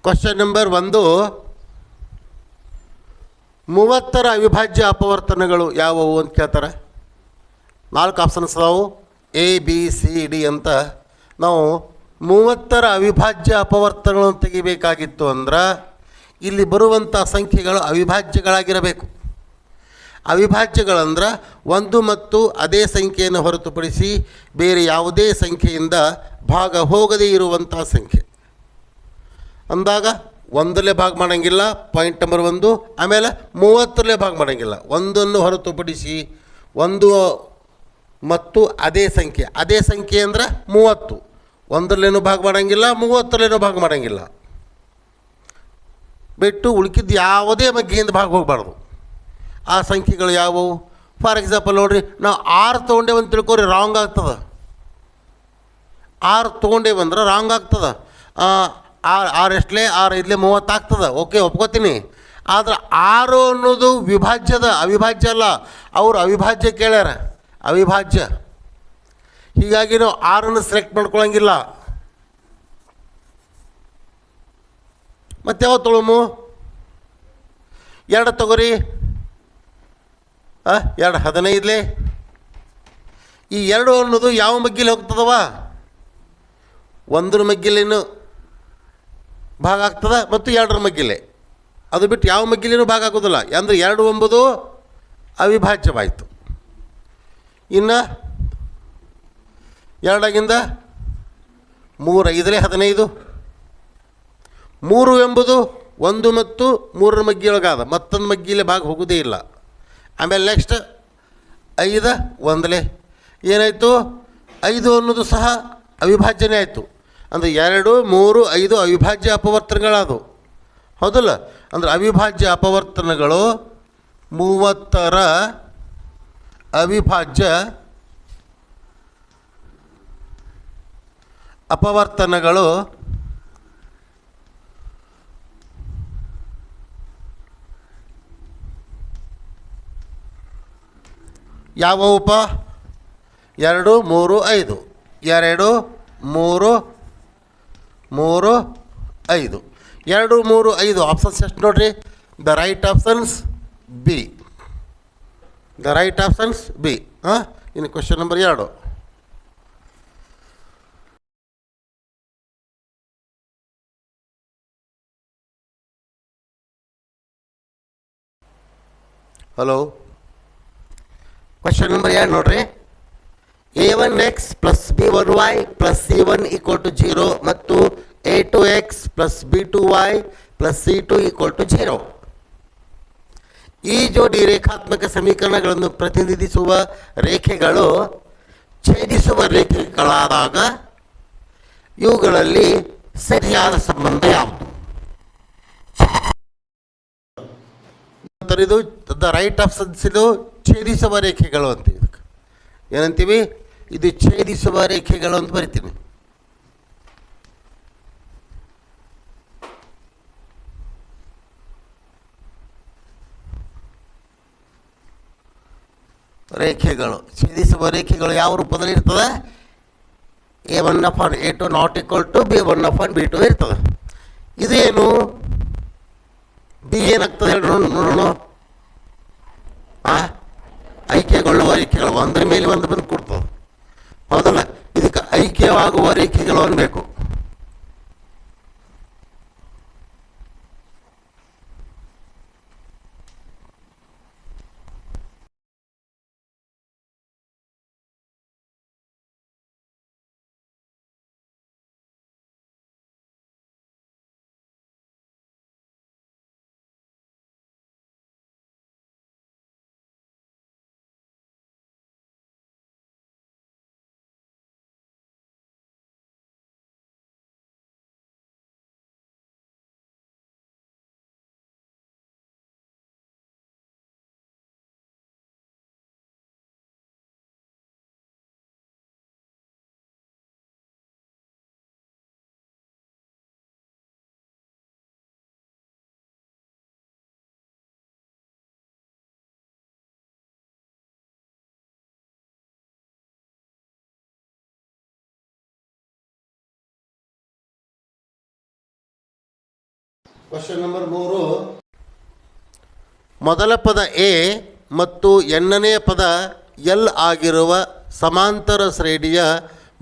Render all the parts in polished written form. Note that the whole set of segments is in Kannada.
ಕ್ವಶನ್ ನಂಬರ್ 1, 30ರ ಅವಿಭಾಜ್ಯ ಅಪವರ್ತನಗಳು ಯಾವುವು ಅಂತ ಕೇಳ್ತಾರೆ. 4 ಆಪ್ಷನ್ಸ್ ಅದಾವು, ಎ ಬಿ ಸಿ ಡಿ ಅಂತ. ನಾವು 30ರ ಅವಿಭಾಜ್ಯ ಅಪವರ್ತನಗಳನ್ನು ತೆಗಿಬೇಕಾಗಿತ್ತು ಅಂದ್ರೆ ಇಲ್ಲಿ ಬರುವಂಥ ಸಂಖ್ಯೆಗಳು ಅವಿಭಾಜ್ಯಗಳಾಗಿರಬೇಕು. ಅವಿಭಾಜ್ಯಗಳಂದ್ರೆ ಒಂದು ಮತ್ತು ಅದೇ ಸಂಖ್ಯೆಯನ್ನು ಹೊರತುಪಡಿಸಿ ಬೇರೆ ಯಾವುದೇ ಸಂಖ್ಯೆಯಿಂದ ಭಾಗ ಹೋಗದೇ ಇರುವಂಥ ಸಂಖ್ಯೆ ಅಂದಾಗ 1ರಲ್ಲೇ ಭಾಗ ಮಾಡೋಂಗಿಲ್ಲ, ಪಾಯಿಂಟ್ ನಂಬರ್ 1. ಆಮೇಲೆ 30ರಲ್ಲೇ ಭಾಗ ಮಾಡೋಂಗಿಲ್ಲ, ಒಂದನ್ನು ಹೊರತುಪಡಿಸಿ ಒಂದು ಮತ್ತು ಅದೇ ಸಂಖ್ಯೆ ಅಂದ್ರೆ 30. 1ರಲ್ಲೇನೂ ಭಾಗ ಮಾಡೋಂಗಿಲ್ಲ, 30ರಲ್ಲೇನೂ ಭಾಗ ಮಾಡೋಂಗಿಲ್ಲ, ಬಿಟ್ಟು ಉಳ್ಕಿದ್ದು ಯಾವುದೇ ಮಗ್ಗಿಯಿಂದ ಭಾಗ ಹೋಗಬಾರ್ದು. ಆ ಸಂಖ್ಯೆಗಳು ಯಾವುವು? ಫಾರ್ ಎಕ್ಸಾಂಪಲ್ ನೋಡಿರಿ, ನಾವು 6 ತೊಗೊಂಡೇವು ಅಂತ ತಿಳ್ಕೊರಿ, ರಾಂಗ್ ಆಗ್ತದೆ. 6 ತೊಗೊಂಡೇವಂದ್ರೆ ರಾಂಗ್ ಆಗ್ತದೆ. 6 ಎಷ್ಟಲೇ 6 5ಲೇ 30 ಆಗ್ತದೆ, ಓಕೆ ಒಪ್ಕೋತೀನಿ. ಆದ್ರೆ 6 ಅನ್ನೋದು ಅವಿಭಾಜ್ಯ ಅಲ್ಲ. ಅವರು ಅವಿಭಾಜ್ಯ ಕೇಳ್ಯಾರ, ಅವಿಭಾಜ್ಯ. ಹೀಗಾಗಿ ನಾವು 6ಅನ್ನು ಸೆಲೆಕ್ಟ್ ಮಾಡ್ಕೊಳಂಗಿಲ್ಲ. ಮತ್ತೆ ಯಾವಾಗ ತೊಗೊಳಮು? 2 ತಗೋರಿ, 2 15ಲೇ. ಈ 2 ಅನ್ನೋದು ಯಾವ ಮಗ್ಗಿಲಿ ಹೋಗ್ತದವ? 1ರ ಮಗ್ಗಿಲೇನು ಭಾಗ ಆಗ್ತದೆ ಮತ್ತು 2ರ ಮಗ್ಗಿಲೆ. ಅದು ಬಿಟ್ಟು ಯಾವ ಮಗ್ಗಿಲೇನೂ ಭಾಗ ಆಗೋದಿಲ್ಲ. ಅಂದರೆ 2 ಎಂಬುದು ಅವಿಭಾಜ್ಯವಾಯಿತು. ಇನ್ನು 2ಗಿಂದ 3 5ಲೇ 15. 3 ಎಂಬುದು 1 ಮತ್ತು 3ರ ಮಗ್ಗಿಯೊಳಗಾದ, ಮತ್ತೊಂದು ಮಗ್ಗಿಲೆ ಭಾಗ ಹೋಗೋದೇ ಇಲ್ಲ. ಆಮೇಲೆ ನೆಕ್ಸ್ಟ್ 5 1ಲೇ ಏನಾಯಿತು? 5 ಅನ್ನೋದು ಸಹ ಅವಿಭಾಜ್ಯನೇ ಆಯಿತು. ಅಂದರೆ 2 3 5 ಅವಿಭಾಜ್ಯ ಅಪವರ್ತನಗಳಾದವು, ಹೌದಲ್ಲ? ಅಂದರೆ ಅವಿಭಾಜ್ಯ ಅಪವರ್ತನಗಳು 30ರ ಅವಿಭಾಜ್ಯ ಅಪವರ್ತನಗಳು ಯಾವುವಪ್ಪ? 2 3 5. 2 3 3 5. 2 3 5 ಆಪ್ಷನ್ಸ್ ಎಷ್ಟು ನೋಡ್ರಿ? The right options B. The right options B. ಇನ್ನು question number 2. Hello, question number 2 ನೋಡ್ರಿ. a1x plus b1y plus c1 = 0 ಮತ್ತು a2x plus b2y plus c2 = 0. ಈ ಜೋಡಿ ರೇಖಾತ್ಮಕ ಸಮೀಕರಣಗಳನ್ನು ಪ್ರತಿನಿಧಿಸುವ ರೇಖೆಗಳು ಛೇದಿಸುವ ರೇಖೆಗಳಾದಾಗ ಇವುಗಳಲ್ಲಿ ಸರಿಯಾದ ಸಂಬಂಧ ಯಾವುದು? ಇದು ದ ರೈಟ್ ಆಪ್ಷನ್ಸ್. ಇದು ಛೇದಿಸುವ ರೇಖೆಗಳು ಅಂತ. ಇದಕ್ಕೆ ಏನಂತೀವಿ? ಇದು ಛೇದಿಸುವ ರೇಖೆಗಳು ಅಂತ ಬರಿತೀನಿ. ರೇಖೆಗಳು, ಛೇದಿಸುವ ರೇಖೆಗಳು ಯಾವ ರೂಪದಲ್ಲಿ ಇರ್ತದೆ? a1/a2 ≠ b1/b2 ಇರ್ತದೆ. ಇದೇನು? ಬಿ ಏನಾಗ್ತದೆ ಹೇಳಿ ನೋಡೋಣ. ಐಕ್ಯಗೊಳ್ಳುವ ರೇಖೆಗಳು, ಒಂದರ ಮೇಲೆ ಒಂದು ಬಂದು ಕೊಡ್ತದೆ, ಹೌದಲ್ಲ? ಇದಕ್ಕೆ ಐಕ್ಯವಾಗುವ ರೇಖೆಗಳು ಅನ್ಬೇಕು. Question number 3. ಮೊದಲ ಪದ ಎ ಮತ್ತು ಎಣ್ಣನೇ ಪದ ಎಲ್ ಆಗಿರುವ ಸಮಾಂತರ ಶ್ರೇಣಿಯ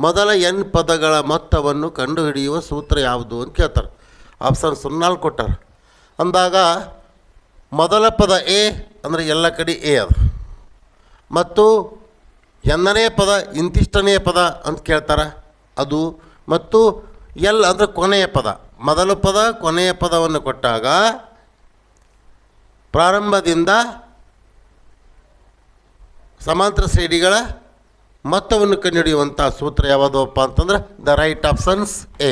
ಮೊದಲ ಎನ್ ಪದಗಳ ಮೊತ್ತವನ್ನು ಕಂಡುಹಿಡಿಯುವ ಸೂತ್ರ ಯಾವುದು ಅಂತ ಕೇಳ್ತಾರೆ. ಆಪ್ಷನ್ 4 ಕೊಟ್ಟಾರೆ. ಅಂದಾಗ ಮೊದಲ ಪದ ಎ ಅಂದರೆ ಎಲ್ಲ ಕಡೆ ಎ ಅದು, ಮತ್ತು ಎನ್ನನೇ ಪದ ಇಂತಿಷ್ಟನೇ ಪದ ಅಂತ ಕೇಳ್ತಾರೆ ಅದು, ಮತ್ತು ಎಲ್ ಅಂದರೆ ಕೊನೆಯ ಪದ. ಮೊದಲ ಪದ ಕೊನೆಯ ಪದವನ್ನು ಕೊಟ್ಟಾಗ ಪ್ರಾರಂಭದಿಂದ ಸಮಾಂತರ ಶ್ರೇಣಿಗಳ ಮೊತ್ತವನ್ನು ಕಂಡುಹಿಡಿಯುವಂಥ ಸೂತ್ರ ಯಾವುದಪ್ಪ ಅಂತಂದ್ರೆ the right options A.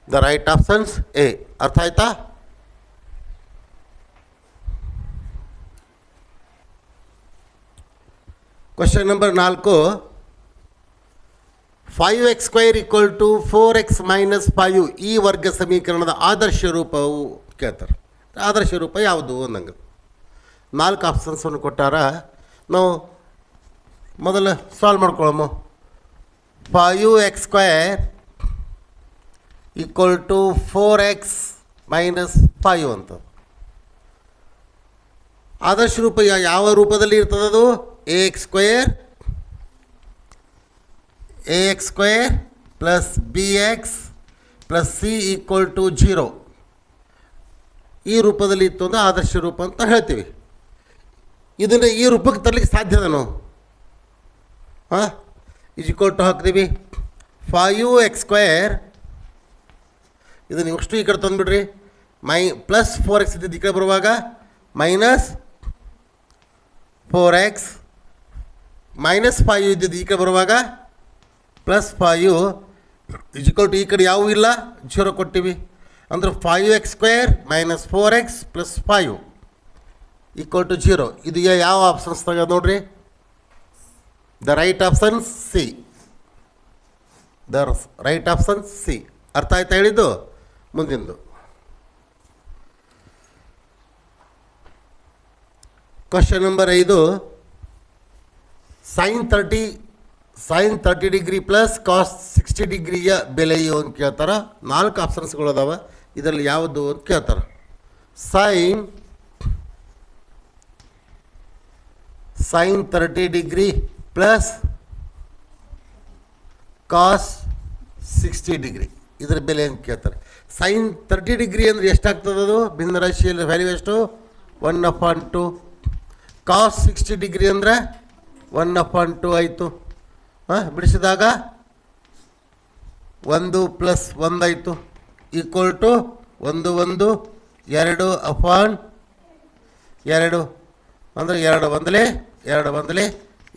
The right options A. ಅರ್ಥ ಆಯ್ತಾ? Question number 4. 5x² = 4x - 5 ಈ ವರ್ಗ ಸಮೀಕರಣದ ಆದರ್ಶ ರೂಪವು ಕೇಳ್ತಾರೆ. ಆದರ್ಶ ರೂಪ ಯಾವುದು ಅಂದಂಗೆ 4 ಆಪ್ಷನ್ಸನ್ನು ಕೊಟ್ಟಾರ. ನಾವು ಮೊದಲು ಸಾಲ್ವ್ ಮಾಡ್ಕೊಳ್ಳೋಮ. 5x² = 4x - 5 ಅಂತ. ಆದರ್ಶ ರೂಪ ಯಾವ ರೂಪದಲ್ಲಿ ಇರ್ತದದು? ax² + bx + c = 0 ಈ ರೂಪದಲ್ಲಿ ಇತ್ತು ಅಂದರೆ ಆದರ್ಶ ರೂಪ ಅಂತ ಹೇಳ್ತೀವಿ. ಇದನ್ನು ಈ ರೂಪಕ್ಕೆ ತರಲಿಕ್ಕೆ ಸಾಧ್ಯದ ನಾವು = ಹಾಕ್ತೀವಿ 5x² ಇದನ್ನು ಇಷ್ಟು ಈ ಕಡೆ ತಂದುಬಿಡ್ರಿ. +4x ಇದ್ದಿದ್ದು ಈ ಕಡೆ ಬರುವಾಗ -4x -5 ಇದ್ದಿದ್ದು ಈ ಕಡೆ ಬರುವಾಗ +5 = ಈ ಕಡೆ ಯಾವೂ ಇಲ್ಲ 0 ಕೊಟ್ಟಿವಿ. ಅಂದ್ರೆ 5x² - 4x + 5 = 0. ಇದು ಯಾವ ಆಪ್ಷನ್ಸ್ ತಗ ನೋಡ್ರಿ? The right option C. The right option C. ಅರ್ಥ ಆಯ್ತಾ ಹೇಳಿದ್ದು? ಮುಂದಿಂದು question number 5. sin 30 degree + cos 60 ಡಿಗ್ರಿಯ ಬೆಲೆಯು ಅಂತ ಕೇಳ್ತಾರೆ. 4 ಆಪ್ಷನ್ಸ್ಗಳು ಅದಾವ. ಇದರಲ್ಲಿ ಯಾವುದು ಅಂತ ಕೇಳ್ತಾರೆ. sin 30 ಡಿಗ್ರಿ + cos 60 ಡಿಗ್ರಿ ಇದರ ಬೆಲೆ ಅಂತ ಕೇಳ್ತಾರೆ. sin 30 ಡಿಗ್ರಿ ಅಂದರೆ ಎಷ್ಟಾಗ್ತದೆ? ಅದು ಭಿನ್ನರಾಶಿಯಲ್ಲಿ ವ್ಯಾಲ್ಯೂ ಎಷ್ಟು? 1/2. cos 60 ಡಿಗ್ರಿ ಅಂದರೆ 1/2 ಆಯಿತು. ಬಿಡಿಸಿದಾಗ 1 + 1 ಆಯಿತು = 1 1 2/2 ಅಂದರೆ 2 1 =